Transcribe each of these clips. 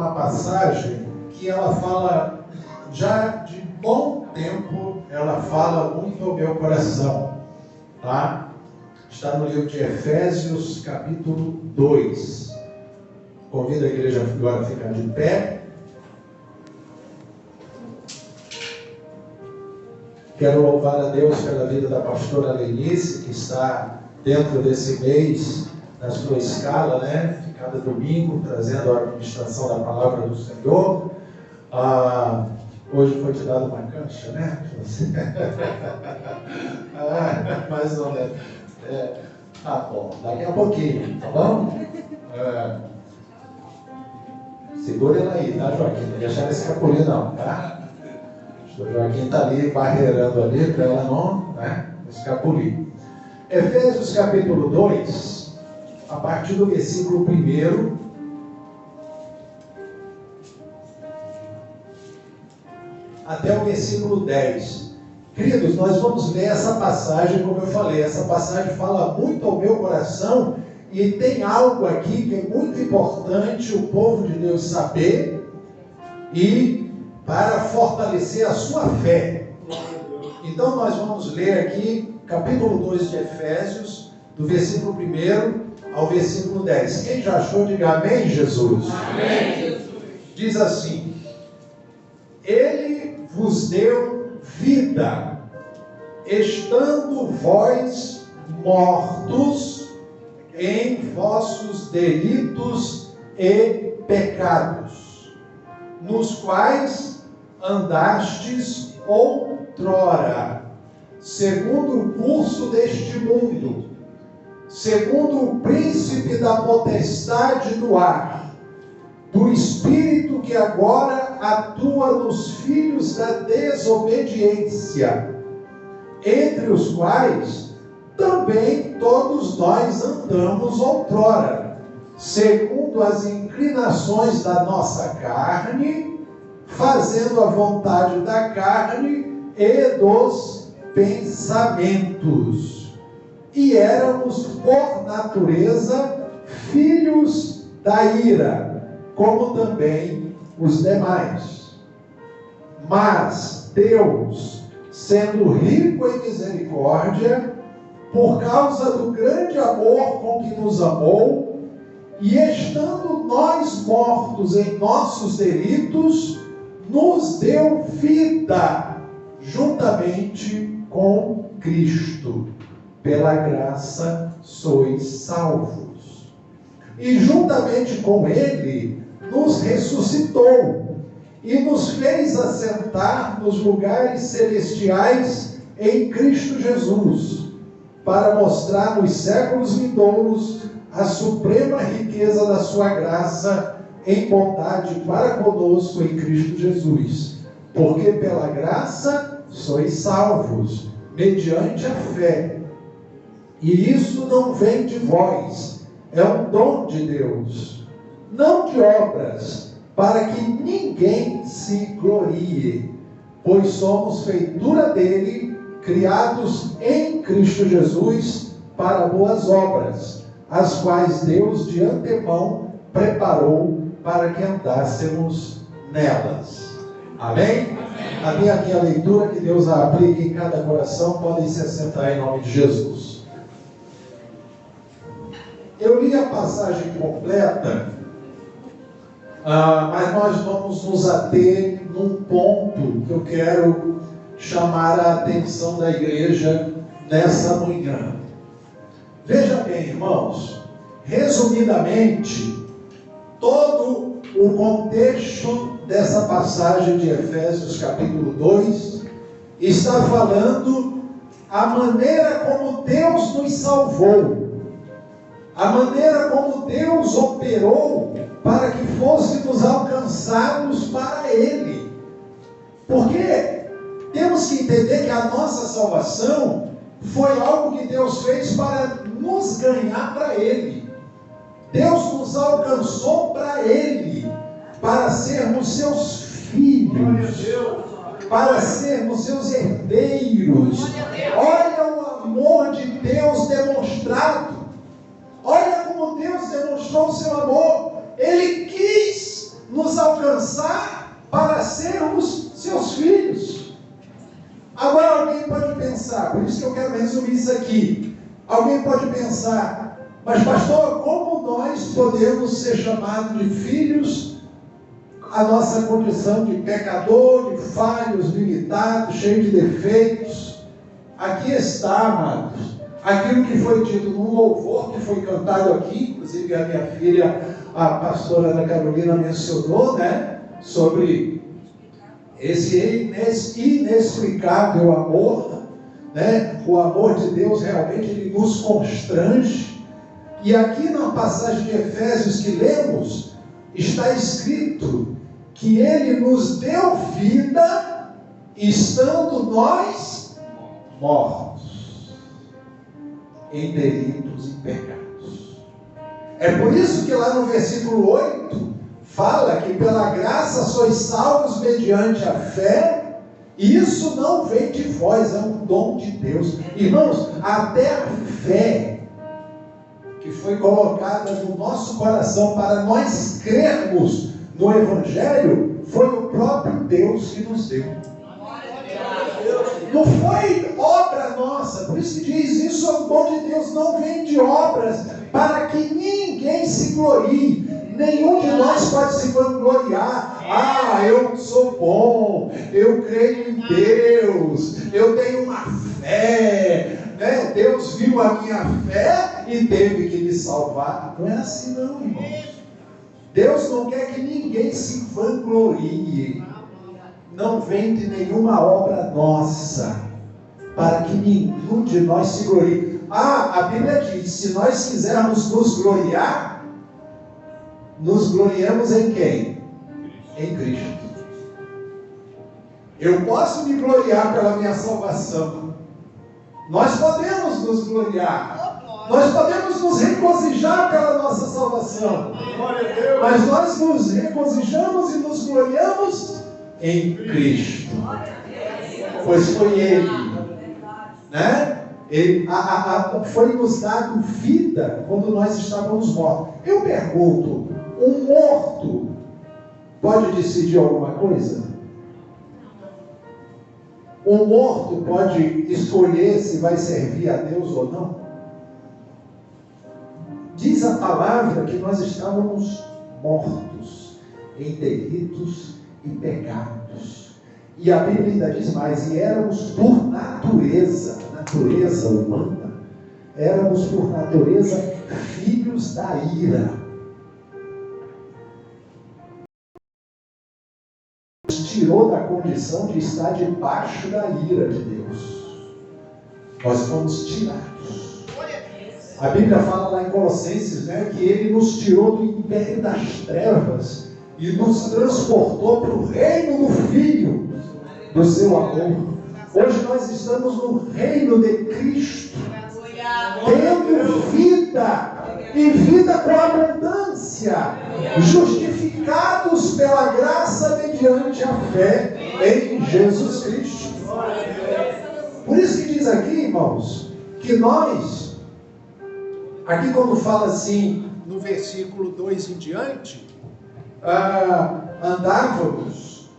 uma passagem que ela fala, já de bom tempo, ela fala muito ao meu coração, tá? Está no livro de Efésios, capítulo 2. Convido a igreja agora a ficar de pé. Quero louvar a Deus pela vida da pastora Lenice, que está dentro desse mês, na sua escala, né? Cada domingo, trazendo a administração da palavra do Senhor. Hoje foi te dado uma cancha, né? Mais ou menos. Bom, daqui a pouquinho, tá bom? Segura ela aí, tá, Joaquim? Não deixa ela escapulir, não, tá? O Joaquim está ali, barreirando ali, para ela não, né, escapulir. Efésios capítulo 2, a partir do versículo 1 até o versículo 10. Queridos, nós vamos ler essa passagem, como eu falei, essa passagem fala muito ao meu coração e tem algo aqui que é muito importante o povo de Deus saber e para fortalecer a sua fé. Então nós vamos ler aqui capítulo 2 de Efésios, do versículo 1 ao versículo 10. Quem já achou, diga amém, Jesus. Amém, Jesus. Diz assim: Ele vos deu vida, estando vós mortos em vossos delitos e pecados, nos quais andastes outrora, segundo o curso deste mundo, segundo o príncipe da potestade do ar, do espírito que agora atua nos filhos da desobediência, entre os quais também todos nós andamos outrora, segundo as inclinações da nossa carne, fazendo a vontade da carne e dos pensamentos. E éramos, por natureza, filhos da ira, como também os demais. Mas Deus, sendo rico em misericórdia, por causa do grande amor com que nos amou, e estando nós mortos em nossos delitos, nos deu vida juntamente com Cristo. Pela graça sois salvos. E juntamente com Ele nos ressuscitou e nos fez assentar nos lugares celestiais em Cristo Jesus, para mostrar nos séculos vindouros a suprema riqueza da sua graça em bondade para conosco em Cristo Jesus. Porque pela graça sois salvos, mediante a fé. E isso não vem de vós, é um dom de Deus, não de obras, para que ninguém se glorie, pois somos feitura dele, criados em Cristo Jesus para boas obras, as quais Deus de antemão preparou para que andássemos nelas. Amém? A minha aqui a leitura, que Deus a aplique em cada coração. Podem se assentar em nome de Jesus. Eu li a passagem completa, mas nós vamos nos ater num ponto que eu quero chamar a atenção da igreja nessa manhã. Veja bem, irmãos, resumidamente, todo o contexto dessa passagem de Efésios capítulo 2 está falando a maneira como Deus nos salvou, a maneira como Deus operou para que fôssemos alcançados para Ele. Porque temos que entender que a nossa salvação foi algo que Deus fez para nos ganhar para Ele. Deus nos alcançou para Ele, para sermos seus filhos, para sermos seus herdeiros. Olha o amor de Deus demonstrado. Olha como Deus demonstrou o seu amor. Ele quis nos alcançar para sermos seus filhos. Agora alguém pode pensar, por isso que eu quero resumir isso aqui. Alguém pode pensar, mas pastor, como nós podemos ser chamados de filhos? A nossa condição de pecador, de falhos, limitados, cheio de defeitos. Aqui está, amados, aquilo que foi dito num louvor que foi cantado aqui, inclusive a minha filha, a pastora Ana Carolina mencionou, né, sobre esse inexplicável amor, né? O amor de Deus realmente ele nos constrange. E aqui na passagem de Efésios que lemos, está escrito que Ele nos deu vida, estando nós mortos em delitos e pecados. É por isso que lá no versículo 8, fala que pela graça sois salvos mediante a fé, e isso não vem de vós, é um dom de Deus. Irmãos, até a fé que foi colocada no nosso coração para nós crermos no Evangelho, foi o próprio Deus que nos deu. Não foi obra nossa, por isso que diz, isso é um dom de Deus, não vem de obras, para que ninguém se glorie. Nenhum de nós pode se vangloriar. Ah, eu sou bom, eu creio em Deus, eu tenho uma fé, né? Deus viu a minha fé e teve que me salvar. Não é assim não, irmãos. Deus não quer que ninguém se vanglorie. Não vem de nenhuma obra nossa, para que nenhum de nós se glorie. Ah, a Bíblia diz, se nós quisermos nos gloriar, nos gloriamos em quem? Em Cristo. Eu posso me gloriar pela minha salvação. Nós podemos nos gloriar. Nós podemos nos regozijar pela nossa salvação. Mas nós nos regozijamos e nos gloriamos em Cristo. Pois foi Ele, né? Foi nos dado vida quando nós estávamos mortos. Eu pergunto, um morto pode decidir alguma coisa? Um morto pode escolher se vai servir a Deus ou não? Diz a palavra que nós estávamos mortos em delitos e pecados. E a Bíblia ainda diz mais, e éramos por natureza humana, éramos por natureza filhos da ira. Nos tirou da condição de estar debaixo da ira de Deus. Nós fomos tirados. A Bíblia fala lá em Colossenses, né, que Ele nos tirou do império das trevas e nos transportou para o reino do Filho do seu amor. Hoje nós estamos no reino de Cristo, tendo vida, e vida com abundância, justificados pela graça mediante a fé em Jesus Cristo. Por isso que diz aqui, irmãos, que nós, aqui quando fala assim, no versículo 2 em diante, andávamos,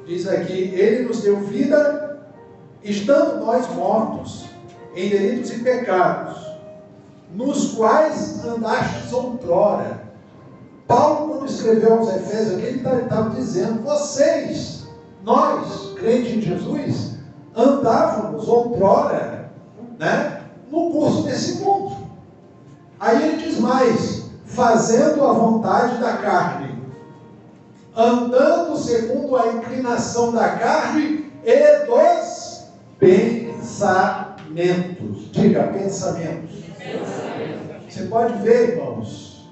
diz aqui, Ele nos deu vida, estando nós mortos em delitos e pecados, nos quais andastes outrora. Paulo, quando escreveu aos Efésios aqui, ele estava dizendo, vocês, nós, crentes em Jesus, andávamos outrora, né, no curso desse mundo. Aí ele diz mais, fazendo a vontade da carne, andando segundo a inclinação da carne e dos pensamentos. Diga, pensamentos. Você pode ver, irmãos,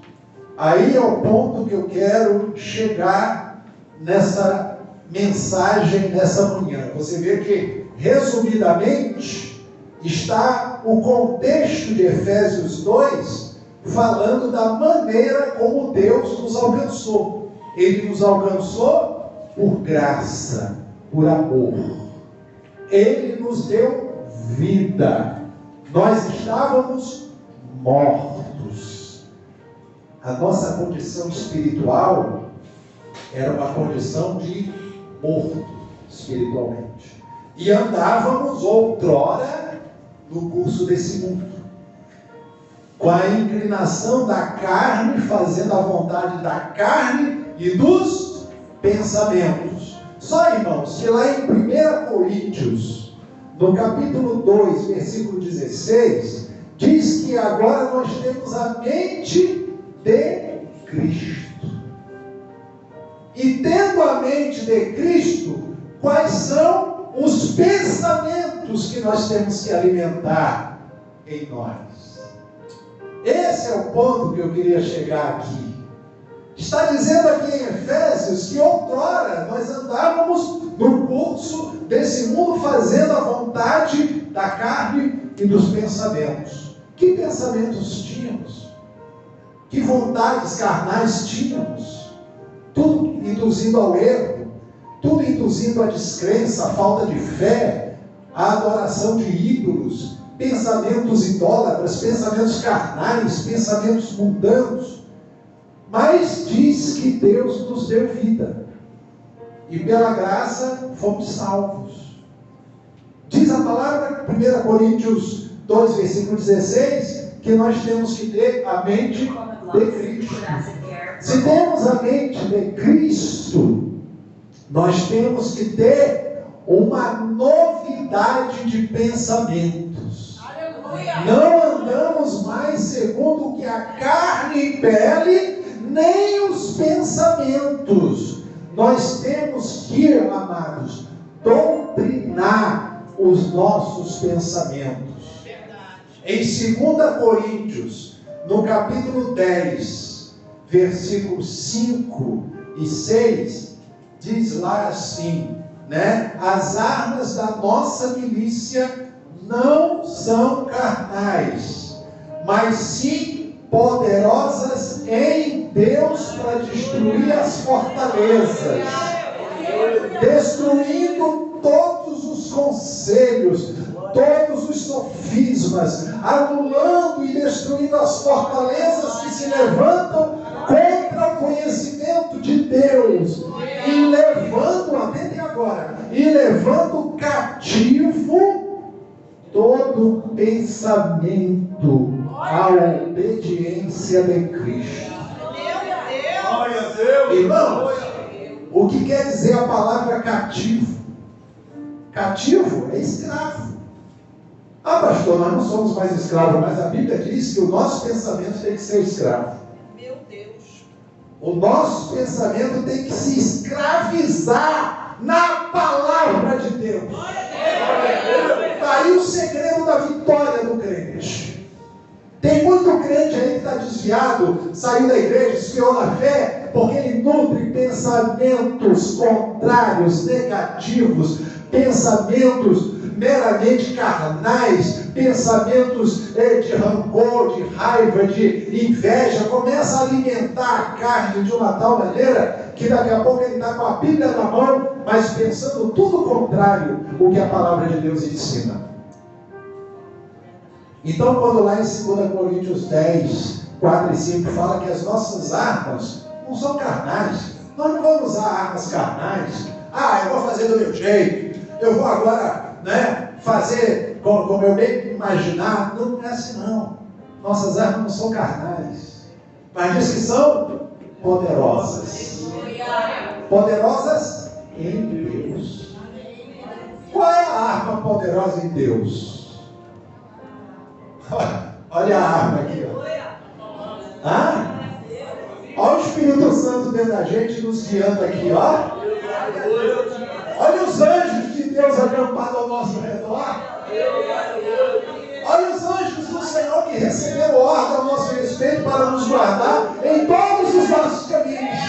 aí é o ponto que eu quero chegar nessa mensagem nessa manhã. Você vê que, resumidamente, está o contexto de Efésios 2 falando da maneira como Deus nos alcançou. Ele nos alcançou por graça, por amor. Ele nos deu vida. Nós estávamos mortos. a nossa condição espiritual era uma condição de morto espiritualmente. E andávamos outrora no curso desse mundo, com a inclinação da carne, fazendo a vontade da carne e dos pensamentos. Só, irmãos, que lá em 1 Coríntios, no capítulo 2, versículo 16, diz que agora nós temos a mente de Cristo. E tendo a mente de Cristo, quais são os pensamentos que nós temos que alimentar em nós? Esse é o ponto que eu queria chegar aqui. Está dizendo aqui em Efésios que outrora nós andávamos no curso desse mundo fazendo a vontade da carne e dos pensamentos. Que pensamentos tínhamos? Que vontades carnais tínhamos? Tudo induzindo ao erro, tudo induzindo à descrença, à falta de fé, à adoração de ídolos, pensamentos idólatras, pensamentos carnais, pensamentos mundanos. Mas diz que Deus nos deu vida, e pela graça fomos salvos. Diz a palavra, 1 Coríntios 2, versículo 16, que nós temos que ter a mente de Cristo. Se temos a mente de Cristo, nós temos que ter uma novidade de pensamentos. Não andamos mais segundo o que a carne pede, nem os pensamentos. Nós temos que, amados, doutrinar os nossos pensamentos. Em 2 Coríntios, no capítulo 10, versículos 5 e 6, diz lá assim, as armas da nossa milícia não são carnais, mas sim poderosas em Deus para destruir as fortalezas, destruindo todos os conselhos, todos os sofismas, anulando e destruindo as fortalezas que se levantam contra o conhecimento de Deus, e levando, atentem agora, e levando cativo todo pensamento à obediência de Cristo. Irmãos, o que quer dizer a palavra cativo? Cativo é escravo. Ah, pastor, nós não somos mais escravos, mas a Bíblia diz que o nosso pensamento tem que ser escravo. Meu Deus. O nosso pensamento tem que se escravizar na palavra de Deus. Está aí o segredo da vitória do crente. Tem muito crente aí que está desviado, saiu da igreja, esfriou na fé, porque ele nutre pensamentos contrários, negativos, pensamentos meramente carnais, pensamentos de rancor, de raiva, de inveja. Começa a alimentar a carne de uma tal maneira que daqui a pouco ele está com a Bíblia na mão, mas pensando tudo o contrário do que a palavra de Deus ensina. Então, quando lá em 2 Coríntios 10, 4 e 5 fala que as nossas armas não são carnais, nós não vamos usar armas carnais. Ah, eu vou fazer do meu jeito, eu vou agora fazer como eu bem imaginar. Não é assim não. Nossas armas não são carnais, mas diz que são poderosas. Poderosas em Deus. Qual é a arma poderosa em Deus? Olha a arma aqui, olha o Espírito Santo dentro da gente, nos guiando aqui, olha os anjos de Deus acampados ao nosso redor. Olha os anjos do Senhor que receberam ordem ao nosso respeito para nos guardar em todos os nossos caminhos.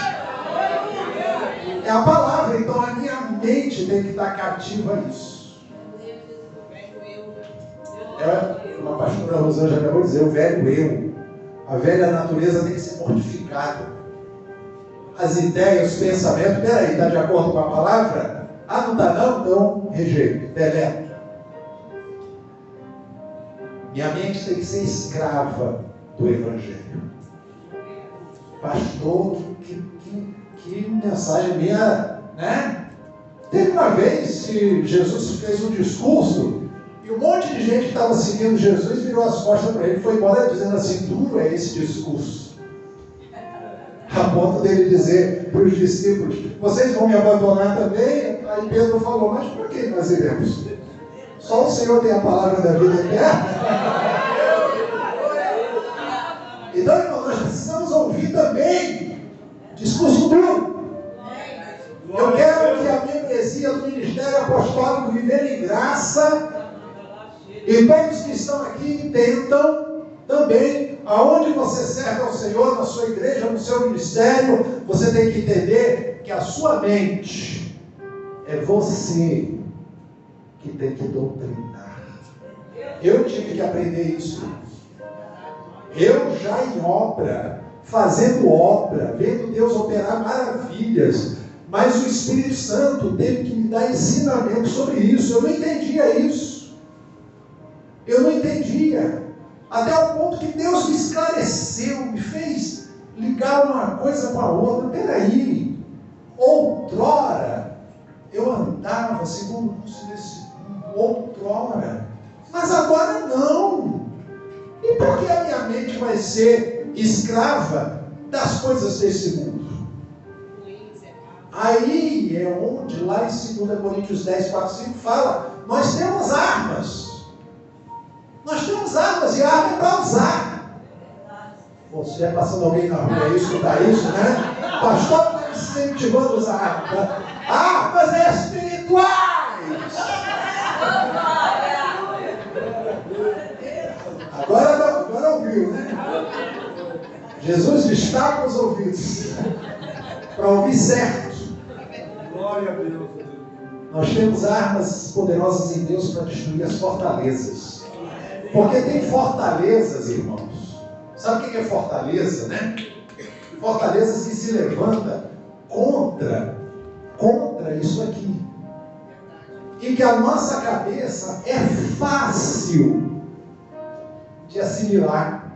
É a palavra. Então a minha mente tem que estar cativa a isso. Uma pastora Rosângela acabou de dizer, o velho eu, a velha natureza tem que ser mortificada. As ideias, os pensamentos, peraí, está de acordo com a palavra? Ah, não está não? Então rejeito, deleto. Minha mente tem que ser escrava do Evangelho. Pastor, que mensagem minha, né? Teve uma vez que Jesus fez um discurso e um monte de gente que estava seguindo Jesus virou as costas para ele e foi embora dizendo assim: duro é esse discurso. A ponto dele dizer para os discípulos: vocês vão me abandonar também? Aí Pedro falou: mas por que nós iremos? Só o Senhor tem a palavra da vida eterna. Então, irmão, nós precisamos ouvir também discurso duro. Eu quero que a membresia do Ministério Apostólico Viver em Graça e todos que estão aqui entendam também aonde você serve ao Senhor, na sua igreja, no seu ministério. Você tem que entender que a sua mente é você que tem que doutrinar. Eu tive que aprender isso. Eu já em obra, fazendo obra, vendo Deus operar maravilhas, mas o Espírito Santo teve que me dar ensinamento sobre isso. Eu não entendia isso. Eu não entendia. Até o ponto que Deus me esclareceu, me fez ligar uma coisa com a outra. Peraí, outrora eu andava segundo o curso desse mundo, outrora, mas agora não. E por que a minha mente vai ser escrava das coisas desse mundo? Aí é onde, lá em 2 Coríntios 10, 4, 5, fala: nós temos armas. Nós temos armas e a arma é para usar. Bom, se estiver passando alguém na rua e escutar isso, né? Pastor está incentivando a usar armas. Armas espirituais. Agora ouviu, né? Jesus está com os ouvidos para ouvir certo. Glória a Deus. Nós temos armas poderosas em Deus para destruir as fortalezas. Porque tem fortalezas, irmãos. Sabe o que é fortaleza, né? Fortalezas que se levanta contra isso aqui. E que a nossa cabeça é fácil de assimilar.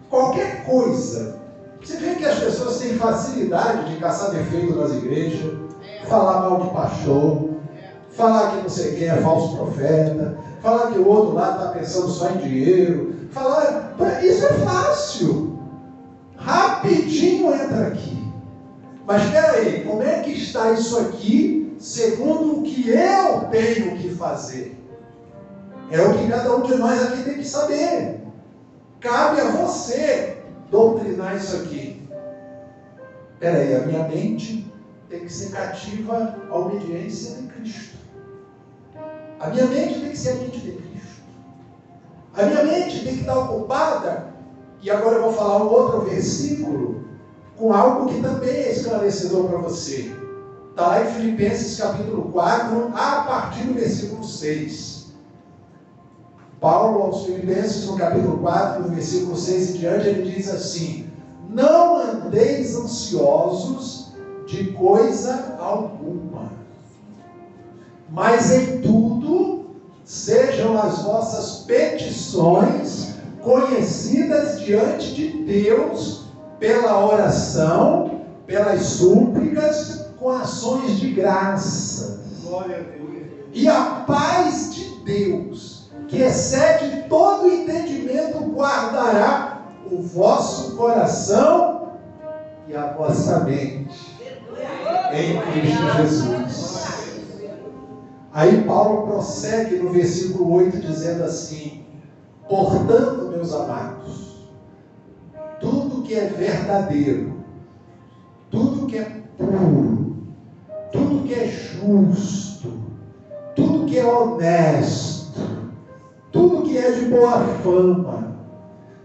Qualquer coisa. Você vê que as pessoas têm facilidade de caçar defeito nas igrejas, falar mal de pastor, falar que não sei quem é falso profeta, falar que o outro lá está pensando só em dinheiro, falar, isso é fácil, rapidinho entra aqui. Mas espera aí, como é que está isso aqui segundo o que eu tenho que fazer? É o que cada um de nós aqui tem que saber. Cabe a você doutrinar isso aqui. Espera aí, a minha mente tem que ser cativa à obediência de Cristo. A minha mente tem que ser a mente de Cristo. A minha mente tem que estar ocupada, e agora eu vou falar um outro versículo, com algo que também é esclarecedor para você. Está lá em Filipenses capítulo 4, a partir do versículo 6. Paulo aos Filipenses, no capítulo 4, no versículo 6 em diante, ele diz assim: não andeis ansiosos de coisa alguma, mas em tudo sejam as vossas petições conhecidas diante de Deus pela oração, pelas súplicas, com ações de graça. Glória a Deus. E a paz de Deus, que excede todo entendimento, guardará o vosso coração e a vossa mente em Cristo Jesus. Aí Paulo prossegue no versículo 8 dizendo assim: portanto, meus amados, tudo que é verdadeiro, tudo que é puro, tudo que é justo, tudo que é honesto, tudo que é de boa fama,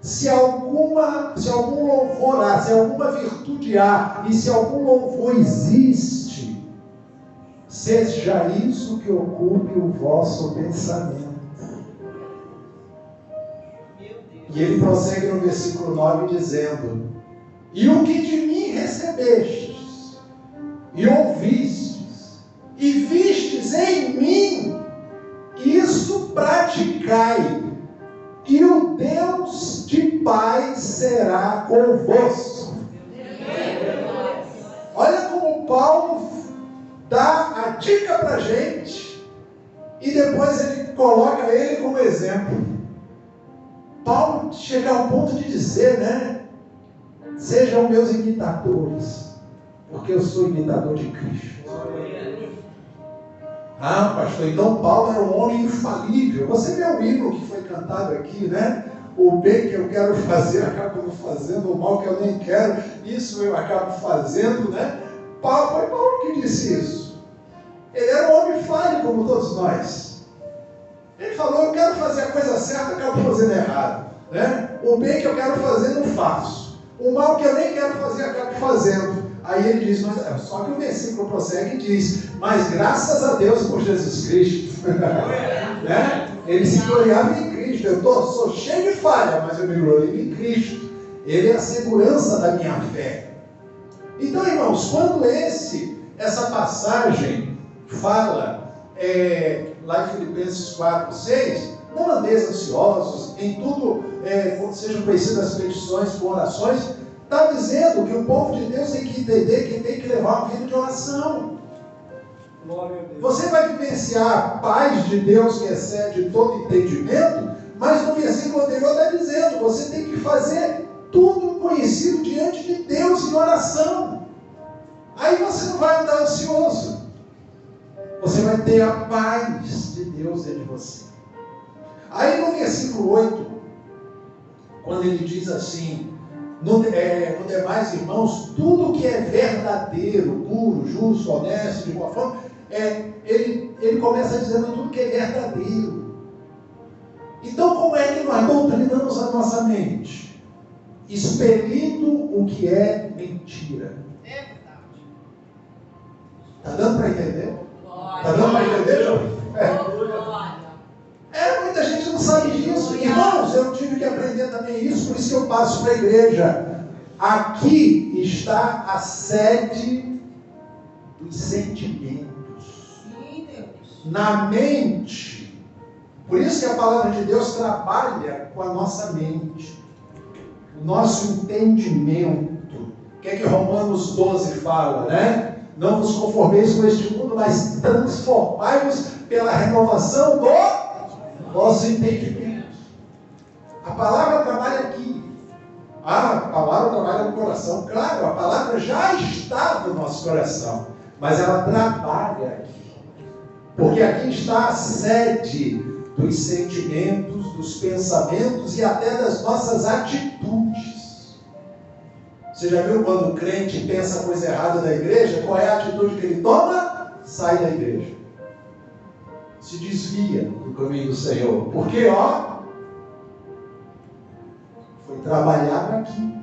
se algum louvor há, se alguma virtude há, e se algum louvor existe, seja isso que ocupe o vosso pensamento. E ele prossegue no versículo 9 dizendo: e o que de mim recebestes, e ouvistes, e vistes em mim, isso praticai, e o Deus de paz será convosco. Paulo dá a dica para a gente e depois ele coloca ele como exemplo. Paulo chega ao ponto de dizer, né? Sejam meus imitadores, porque eu sou imitador de Cristo. Ah, pastor, então Paulo era um homem infalível. Você vê o hino que foi cantado aqui, né? O bem que eu quero fazer, eu acabo fazendo, o mal que eu nem quero, isso eu acabo fazendo, né? Foi Paulo que disse isso. Ele era um homem falho como todos nós. Ele falou, eu quero fazer a coisa certa, eu acabo fazendo errado, né? O bem que eu quero fazer, não faço. O mal que eu nem quero fazer, eu acabo fazendo. Aí ele diz, mas só que o versículo prossegue e diz, mas graças a Deus por Jesus Cristo. Né? Ele se gloriava em Cristo. Eu sou cheio de falha, mas eu me glorio em Cristo. Ele é a segurança da minha fé. Então, irmãos, quando essa passagem fala, lá em Filipenses 4, 6, não andeis ansiosos, em tudo sejam conhecidas as petições com orações, está dizendo que o povo de Deus tem que entender que tem que levar uma vida de oração. Você vai vivenciar a paz de Deus que excede todo entendimento, mas no versículo anterior está dizendo, você tem que fazer tudo conhecido diante de Deus em oração. Aí você não vai andar ansioso. Você vai ter a paz de Deus dentro de você. Aí no versículo 8, quando ele diz assim, no demais, irmãos, tudo que é verdadeiro, puro, justo, honesto, de boa forma, ele começa dizendo tudo que é verdadeiro. Então, como é que nós doutrinamos a nossa mente? Expelindo o que é mentira. É verdade. Está dando para entender? Está dando para entender, João? Muita gente não sabe disso. Irmãos, eu tive que aprender também isso, por isso que eu passo para a igreja. Aqui está a sede dos sentimentos. Sim, Deus. Na mente. Por isso que a palavra de Deus trabalha com a nossa mente. O nosso entendimento. O que é que Romanos 12 fala, né? Não vos conformeis com este mundo, mas transformai-vos pela renovação do nosso entendimento. A palavra trabalha aqui. A palavra trabalha no coração. Claro, a palavra já está no nosso coração, mas ela trabalha aqui. Porque aqui está a sede dos sentimentos, dos pensamentos e até das nossas atitudes. Você já viu quando o crente pensa coisa errada da igreja? Qual é a atitude que ele toma? Sai da igreja. Se desvia do caminho do Senhor. Porque, foi trabalhado aqui.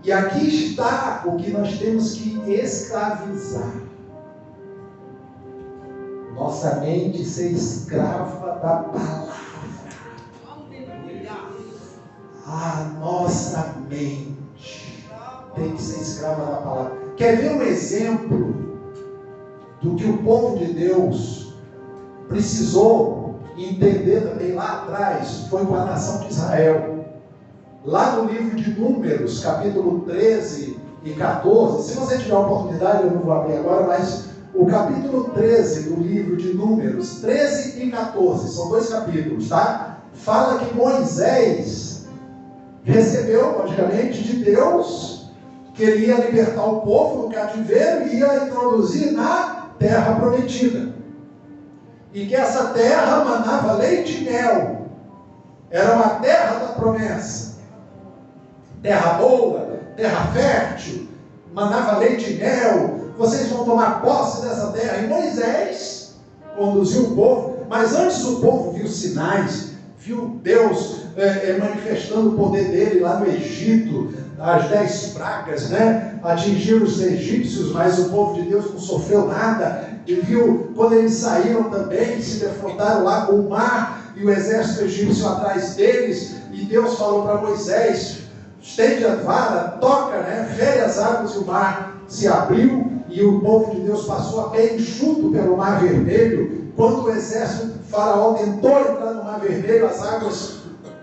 E aqui está o que nós temos que escravizar. Nossa mente ser escrava da palavra. A nossa mente tem que ser escrava da palavra. Quer ver um exemplo do que o povo de Deus precisou entender também lá atrás? Foi com a nação de Israel. Lá no livro de Números, capítulo 13 e 14, se você tiver a oportunidade, eu não vou abrir agora, mas o capítulo 13 do livro de Números, 13 e 14, são 2 capítulos, tá? Fala que Moisés recebeu, logicamente, de Deus, que ele ia libertar o povo do cativeiro e ia introduzir na terra prometida. E que essa terra manava leite e mel. Era uma terra da promessa. Terra boa, terra fértil, manava leite e mel. Vocês vão tomar posse dessa terra. E Moisés conduziu o povo, mas antes o povo viu sinais, viu Deus manifestando o poder dele lá no Egito, as 10 pragas, né? Atingiram os egípcios, mas o povo de Deus não sofreu nada. E viu quando eles saíram também, se defrontaram lá com o mar e o exército egípcio atrás deles, e Deus falou para Moisés: estende a vara, toca, né? Fere as águas, e o mar se abriu e o povo de Deus passou a pé enxuto pelo Mar Vermelho. Quando o exército faraó tentou entrar no Mar Vermelho, as águas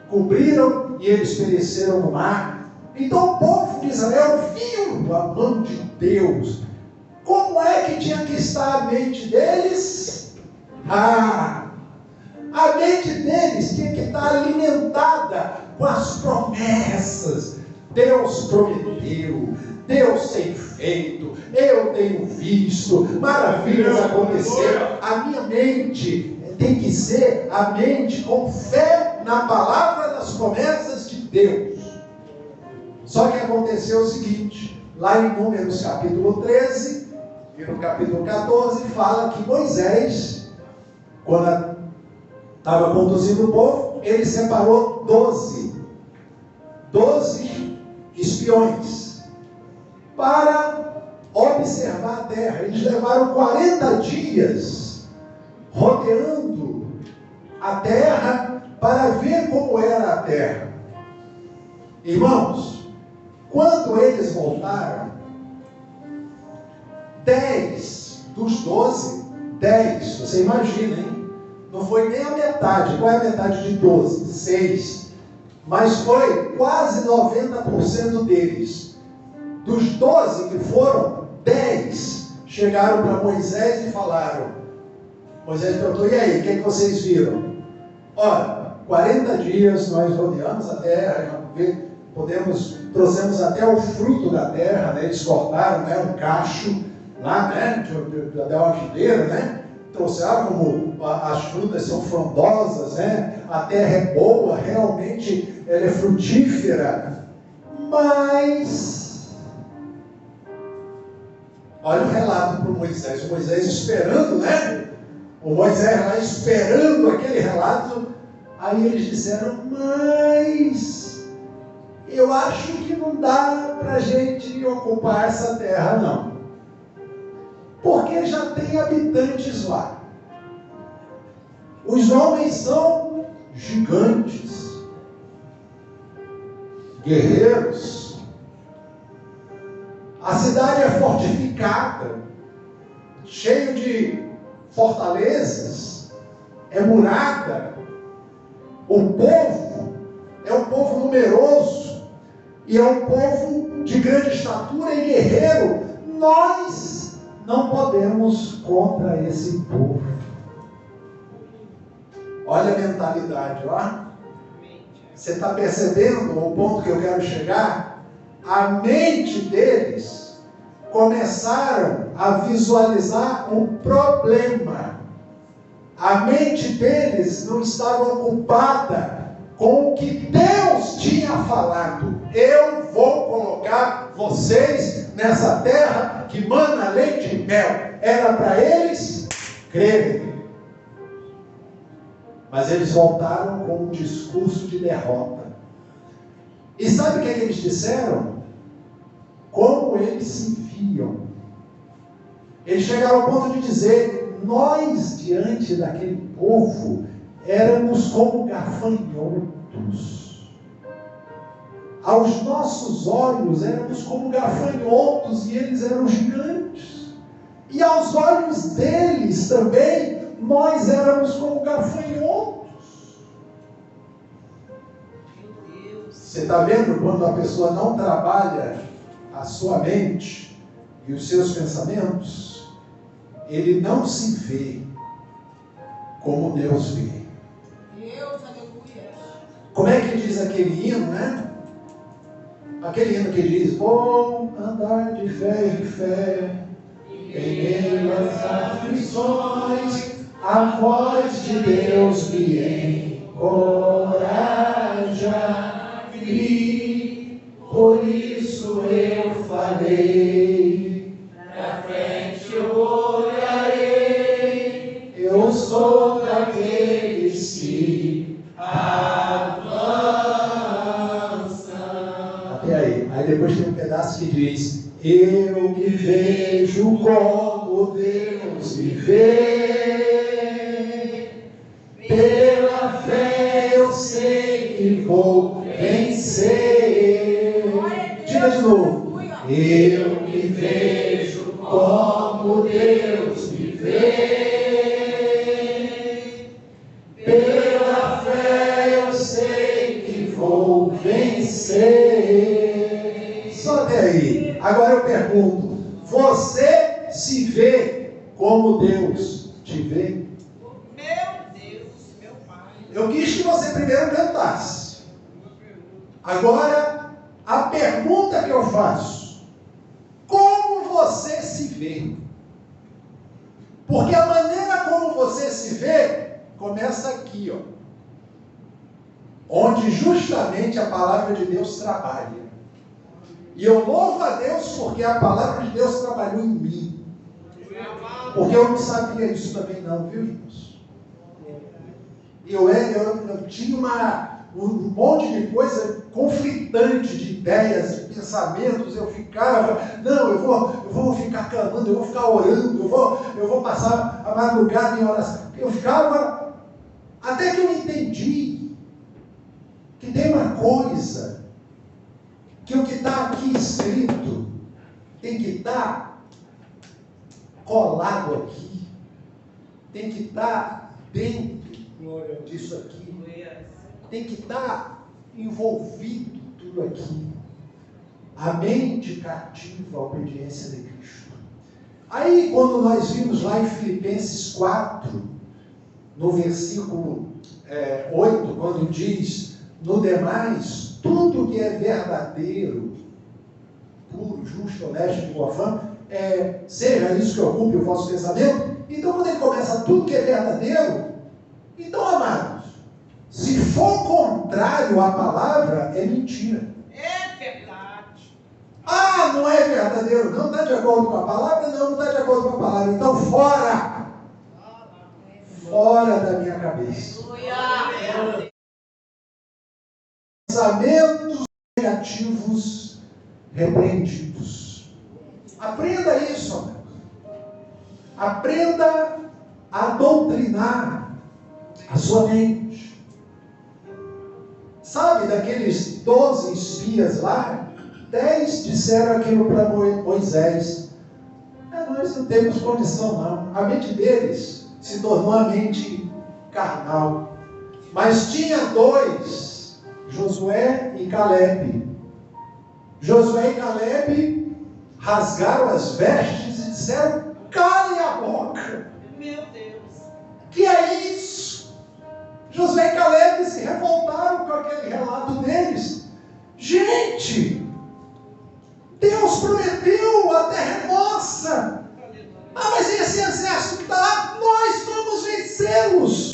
cobriram e eles pereceram no mar. Então o povo de Israel viu a mão de Deus. Como é que tinha que estar a mente deles? A mente deles tinha que estar alimentada com as promessas. Deus prometeu, Deus tem feito, eu tenho visto, maravilhas aconteceram. A minha mente tem que ser a mente com fé na palavra das promessas de Deus. Só que aconteceu o seguinte, lá em Números capítulo 13 e no capítulo 14, fala que Moisés, quando estava conduzindo o povo, ele separou 12 espiões para observar a terra. Eles levaram 40 dias rodeando a terra para ver como era a terra. Irmãos, quando eles voltaram, 10 dos 12, 10, você imagina, hein? Não foi nem a metade. Qual é a metade de 12? 6. Mas foi quase 90% deles. Dos 12 que foram, 10 chegaram para Moisés e falaram. Moisés perguntou, e aí, o que vocês viram? Olha, 40 dias nós rodeamos a terra, trouxemos até o fruto da terra, né? Eles cortaram, né, um cacho lá, né, até uma videira, né? Trouxeram, como as frutas são frondosas, né? A terra é boa, realmente ela é frutífera. Mas olha o relato para o Moisés. O Moisés esperando, né? O Moisés lá esperando aquele relato. Aí eles disseram, mas eu acho que não dá para a gente ocupar essa terra, não. Porque já tem habitantes lá. Os homens são gigantes, guerreiros. A cidade é fortificada, cheio de fortalezas, é murada. O povo é um povo numeroso e é um povo de grande estatura e guerreiro. Nós não podemos contra esse povo. Olha a mentalidade lá. Você está percebendo o ponto que eu quero chegar? A mente deles começaram a visualizar um problema. A mente deles não estava ocupada com o que Deus tinha falado. Eu vou colocar vocês nessa terra que mana leite e mel. Era para eles crerem. Mas eles voltaram com um discurso de derrota. E sabe o que eles disseram? Como eles se viam. Eles chegaram ao ponto de dizer, nós diante daquele povo éramos como gafanhotos. Aos nossos olhos éramos como gafanhotos e eles eram gigantes. E aos olhos deles também nós éramos como gafanhotos. Você está vendo quando a pessoa não trabalha a sua mente e os seus pensamentos, ele não se vê como Deus vê. Deus, aleluia. Como é que diz aquele hino, né? Aquele hino que diz, vou andar de fé em fé, em meio às aflições, a voz de Deus me encoraja, vi, por isso eu falei, na frente eu olharei, eu sou daqueles que avançam. Até aí. Aí depois tem um pedaço que diz, eu me vejo como Deus me vê. Pela fé eu sei que vou vencer. Diga de novo. Eu me vejo como Deus me vê. Pela fé eu sei que vou vencer. pergunto: você se vê como Deus te vê? Meu Deus, meu Pai. Eu quis que você primeiro cantasse. Agora, a pergunta que eu faço: como você se vê? Porque a maneira como você se vê começa aqui, ó, onde justamente a palavra de Deus trabalha. E eu louvo a Deus porque a palavra de Deus trabalhou em mim. Porque eu não sabia isso também não, viu, irmãos? Eu tinha um monte de coisa conflitante de ideias, de pensamentos. Eu ficava, não, eu vou ficar clamando, eu vou ficar orando, eu vou passar a madrugada em oração. Eu ficava, até que eu entendi que tem uma coisa, que o que está aqui escrito tem que estar colado aqui, tem que estar dentro disso aqui, tem que estar envolvido tudo aqui. A mente cativa à obediência de Cristo. Aí, quando nós vimos lá em Filipenses 4, no versículo 8, quando diz: no demais, tudo que é verdadeiro, puro, justo, honesto, de boa fama, seja isso que ocupe o vosso pensamento. Então, quando ele começa tudo que é verdadeiro, então, amados, se for contrário à palavra, é mentira. É verdade. Ah, não é verdadeiro, não está de acordo com a palavra? Não está de acordo com a palavra. Então, fora! Fora da minha cabeça. Pensamentos negativos repreendidos. Aprenda isso, amado. Aprenda a doutrinar a sua mente. Sabe daqueles 12 espias lá? 10 disseram aquilo para Moisés: nós não temos condição não. A mente deles se tornou a mente carnal. Mas tinha 2, Josué e Caleb. Josué e Caleb rasgaram as vestes e disseram: cale a boca. Meu Deus. Que é isso? Josué e Caleb se revoltaram com aquele relato deles. Gente, Deus prometeu, a terra é nossa. Ah, mas esse exército que está lá, nós vamos vencê-los.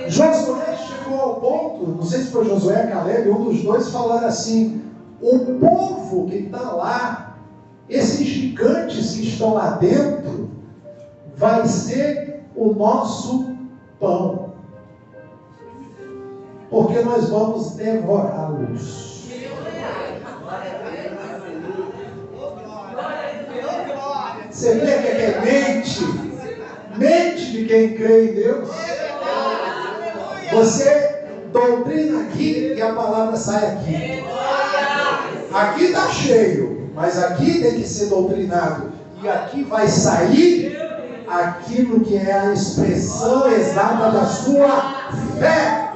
Josué chegou ao ponto, não sei se foi Josué ou Caleb, um dos dois, falaram assim: o povo que está lá, esses gigantes que estão lá dentro, vai ser o nosso pão, porque nós vamos devorá-los. Você vê que é mente de quem crê em Deus. Você doutrina aqui e a palavra sai aqui. Aqui está cheio, mas aqui tem que ser doutrinado. E aqui vai sair aquilo que é a expressão exata da sua fé.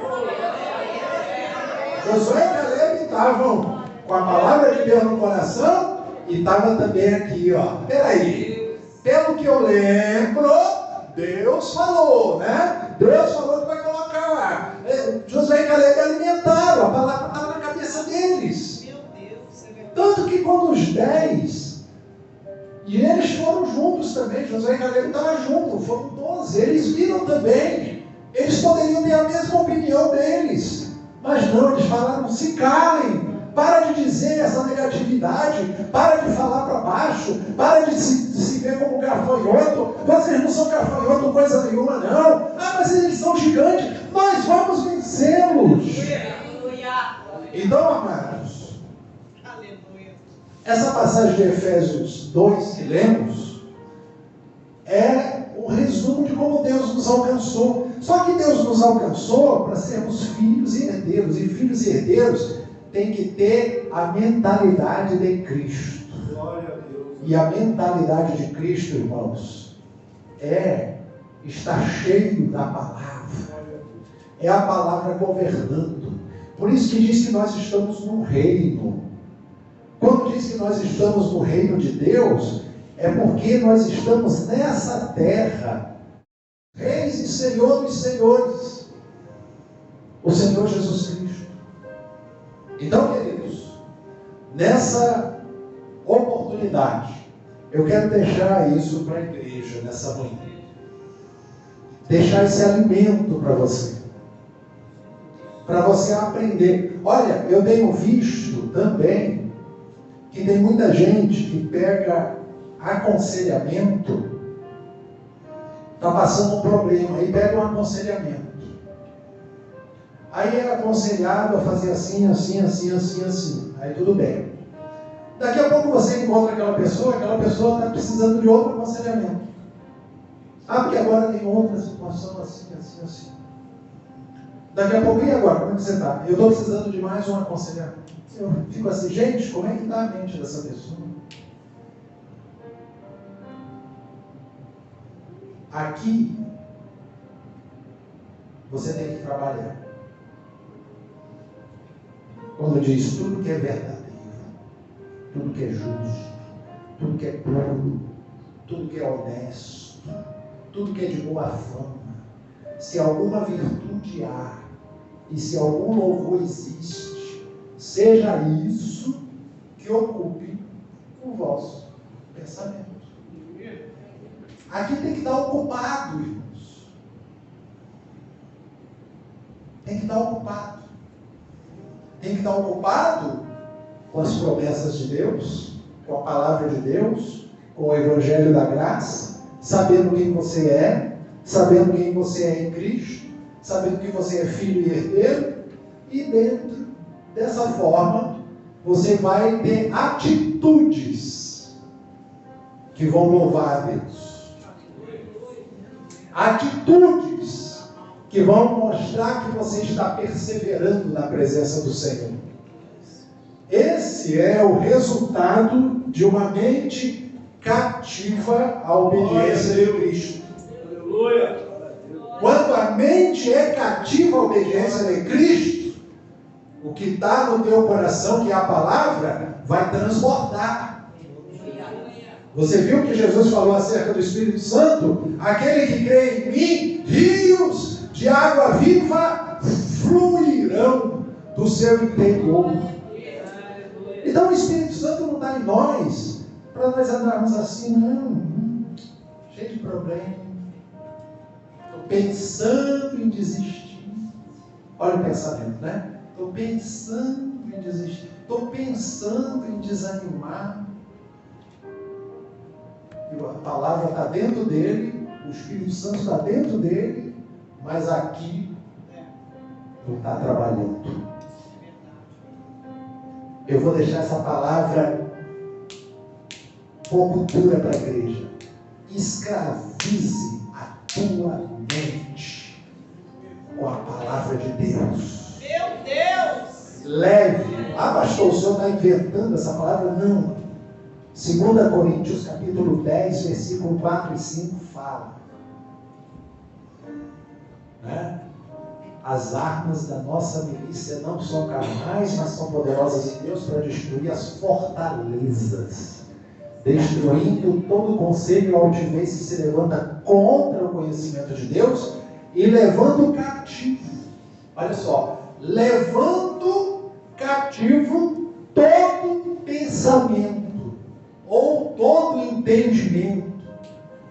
Josué e Caleb estavam com a palavra de Deus no coração e estava também aqui, ó. Peraí, pelo que eu lembro, Deus falou, né? Deus falou que vai colocar. Josué e Caleb alimentaram, a palavra estava na cabeça deles. Tanto que quando os 10, e eles foram juntos também, Josué e Caleb estavam juntos, foram 12, eles viram também, eles poderiam ter a mesma opinião deles, mas não, eles falaram: se calem, para de dizer essa negatividade, para de falar para baixo, para de se ver como gafanhoto, vocês não são gafanhoto coisa nenhuma não, mas eles são gigantes, nós vamos vencê-los. Então, amados, essa passagem de Efésios 2 que lemos é um resumo de como Deus nos alcançou. Só que Deus nos alcançou para sermos filhos e herdeiros. E filhos e herdeiros têm que ter a mentalidade de Cristo. Glória a Deus. E a mentalidade de Cristo, irmãos, está cheio da palavra. É a palavra governando. Por isso que diz que nós estamos no reino. Quando diz que nós estamos no reino de Deus, é porque nós estamos nessa terra, reis e Senhor dos senhores, o Senhor Jesus Cristo. Então, queridos, nessa oportunidade, eu quero deixar isso para a igreja nessa manhã. Deixar esse alimento para você. Para você aprender. Olha, eu tenho visto também que tem muita gente que pega aconselhamento, está passando um problema, aí pega um aconselhamento. Aí é aconselhado a fazer assim, assim, assim, assim, assim. Aí tudo bem. Daqui a pouco você encontra aquela pessoa está precisando de outro aconselhamento. Porque agora tem outra situação assim, assim, assim. Daqui a pouco, e agora? Como é que você está? Eu estou precisando de mais um aconselhamento. Eu fico assim, gente, como é que está a mente dessa pessoa? Aqui, você tem que trabalhar. Quando diz tudo que é verdadeiro, tudo que é justo, tudo que é puro, tudo que é honesto, tudo que é de boa fama, se alguma virtude há, e se algum louvor existe, seja isso que ocupe o vosso pensamento. Aqui tem que estar ocupado, irmãos. Tem que estar ocupado. Tem que estar ocupado com as promessas de Deus, com a palavra de Deus, com o Evangelho da Graça, sabendo quem você é, sabendo quem você é em Cristo, sabendo que você é filho e herdeiro, e dentro dessa forma você vai ter atitudes que vão louvar a Deus. Atitudes que vão mostrar que você está perseverando na presença do Senhor. Esse é o resultado de uma mente cativa à obediência de Cristo. Aleluia. Quando a mente é cativa à obediência de Cristo, o que está no teu coração, que é a palavra, vai transbordar. Você viu que Jesus falou acerca do Espírito Santo? Aquele que crê em mim, rios de água viva fluirão do seu interior. Então o Espírito Santo não está em nós para nós andarmos assim, não, cheio de problema. Estou pensando em desistir. Olha o pensamento, né? Estou pensando em desistir. Estou pensando em desanimar. E a palavra está dentro dele, o Espírito Santo está dentro dele, mas aqui não está trabalhando. Eu vou deixar essa palavra pouco dura para a igreja. Escravize a tua mente com a palavra de Deus. Meu Deus! Leve. Pastor, o senhor está inventando essa palavra? Não. 2 Coríntios capítulo 10, versículo 4 e 5 fala. Né? As armas da nossa milícia não são carnais, mas são poderosas em Deus para destruir as fortalezas, destruindo todo conselho e altivez que se levanta contra o conhecimento de Deus e levando cativo. Olha só, levando cativo todo pensamento ou todo entendimento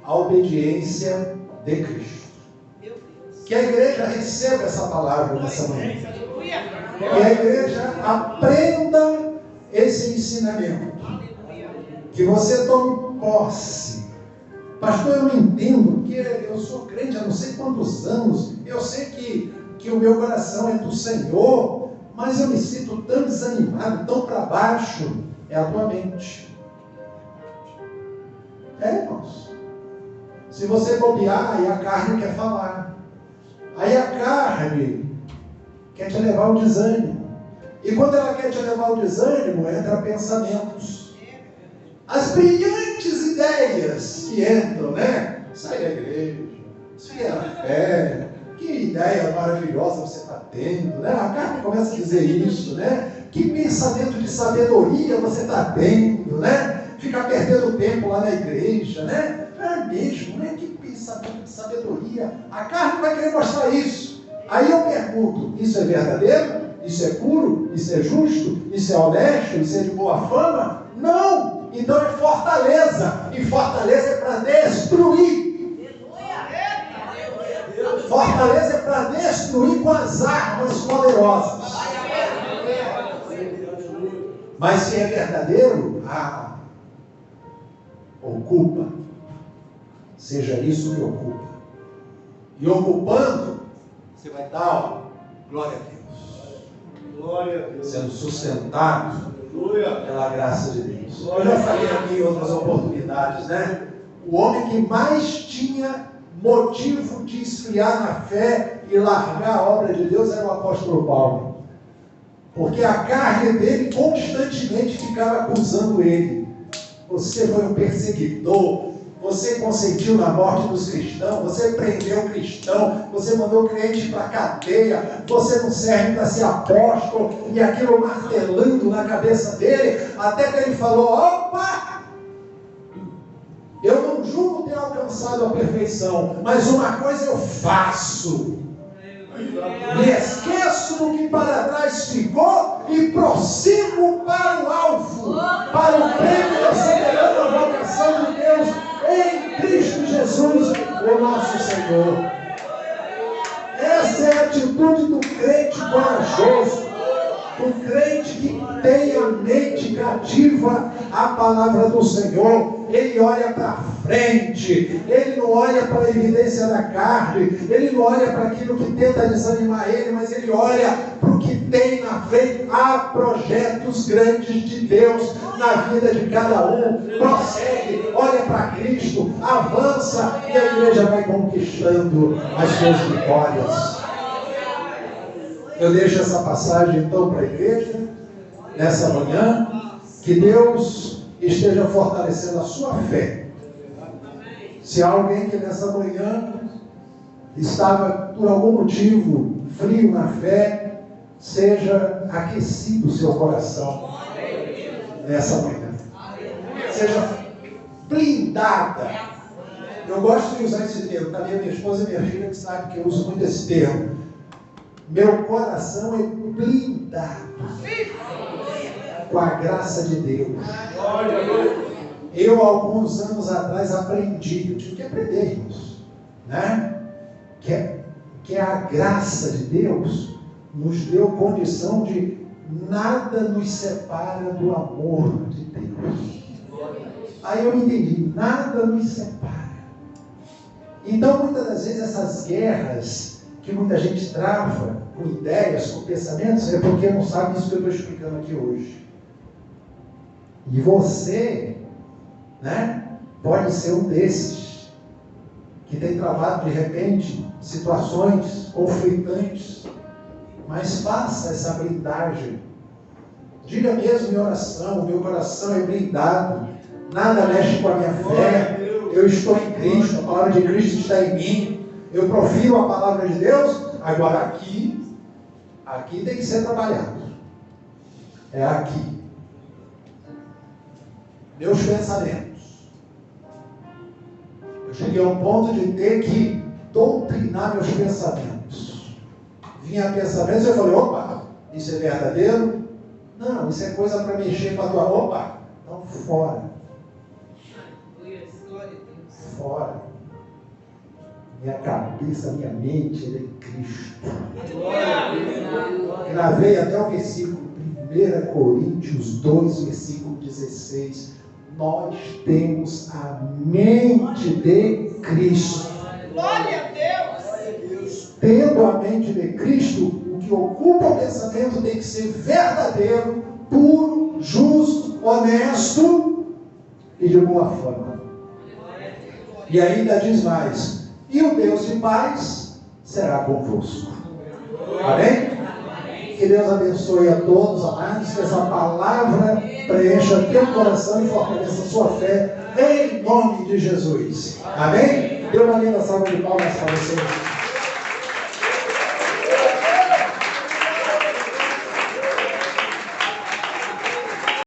à obediência de Cristo. Que a igreja receba essa palavra nessa manhã. Que a igreja aprenda esse ensinamento. Que você tome posse. Pastor, eu não entendo, porque eu sou crente há não sei quantos anos. Eu sei que o meu coração é do Senhor, mas eu me sinto tão desanimado, tão para baixo. É a tua mente. Irmãos. Se você bobear, aí a carne quer falar. Aí a carne quer te levar ao desânimo. E quando ela quer te levar ao desânimo, entra pensamentos. As brilhantes ideias que entram, né? Sai da igreja, esfria na fé, que ideia maravilhosa você está tendo, né? A carne começa a dizer isso, né? Que pensamento de sabedoria você está tendo, né? Fica perdendo tempo lá na igreja, né? É mesmo, né? Que pensamento de sabedoria. A carne vai querer mostrar isso. Aí eu pergunto, isso é verdadeiro? Isso é puro? Isso é justo? Isso é honesto? Isso é de boa fama? Não! Então é fortaleza. E fortaleza é para destruir. Fortaleza é para destruir com as armas poderosas. Mas se é verdadeiro, ocupa. Seja isso que ocupa. E ocupando, você vai dar, glória a Deus. Glória a Deus. Sendo sustentado pela graça de Deus. Eu já falei aqui em outras oportunidades, né? O homem que mais tinha motivo de esfriar na fé e largar a obra de Deus era o apóstolo Paulo. Porque a carne dele constantemente ficava acusando ele. Você foi um perseguidor, você consentiu na morte dos cristãos, você prendeu o cristão, você mandou o crente para a cadeia, você não serve para ser apóstolo, e aquilo martelando na cabeça dele, até que ele falou: opa! Eu não julgo ter alcançado a perfeição, mas uma coisa eu faço. Me esqueço do que para trás ficou e prossigo para o alvo, para o prêmio da soberana vocação de Deus em Cristo Jesus, o nosso Senhor. Essa é a atitude do crente corajoso, do crente que tem a mente cativa à palavra do Senhor. Ele olha para frente, ele não olha para a evidência da carne, ele não olha para aquilo que tenta desanimar ele, mas ele olha para o que tem na frente. Há projetos grandes de Deus na vida de cada um. Prossegue, olha para Cristo, avança, e a igreja vai conquistando as suas vitórias. Eu deixo essa passagem então para a igreja nessa manhã. Que Deus esteja fortalecendo a sua fé. Se há alguém que nessa manhã estava por algum motivo frio na fé, seja aquecido o seu coração nessa manhã. Seja blindada. Eu gosto de usar esse termo, também minha esposa e minha filha que sabe que eu uso muito esse termo. Meu coração é blindado com a graça de Deus. Eu, alguns anos atrás, aprendi, eu tive que aprender isso, né? Que a graça de Deus nos deu condição de nada nos separa do amor de Deus. Aí eu entendi, nada nos separa. Então, muitas das vezes, essas guerras que muita gente trava com ideias, com pensamentos, é porque não sabe isso que eu estou explicando aqui hoje. E você, né, pode ser um desses que tem travado de repente situações conflitantes, mas faça essa blindagem. Diga mesmo em oração: o meu coração é blindado, nada mexe com a minha fé, eu estou em Cristo, a palavra de Cristo está em mim, eu profiro a palavra de Deus. Agora aqui tem que ser trabalhado. É aqui. Meus pensamentos. Eu cheguei a um ponto de ter que doutrinar meus pensamentos. Vinha pensamentos e eu falei: opa, isso é verdadeiro? Não, isso é coisa para mexer com a tua roupa. Então, fora. Fora. Minha cabeça, minha mente, ela é Cristo. Gravei até o versículo 1 Coríntios 2, versículo 16. Nós temos a mente de Cristo. Glória a Deus. Tendo a mente de Cristo, o que ocupa o pensamento tem que ser verdadeiro, puro, justo, honesto e de boa fama. E ainda diz mais: e o Deus de paz será convosco. Amém? Que Deus abençoe a todos, amados, que essa palavra preencha teu coração e fortaleça a sua fé, em nome de Jesus. Amém? Dê uma linda salva de palmas para vocês.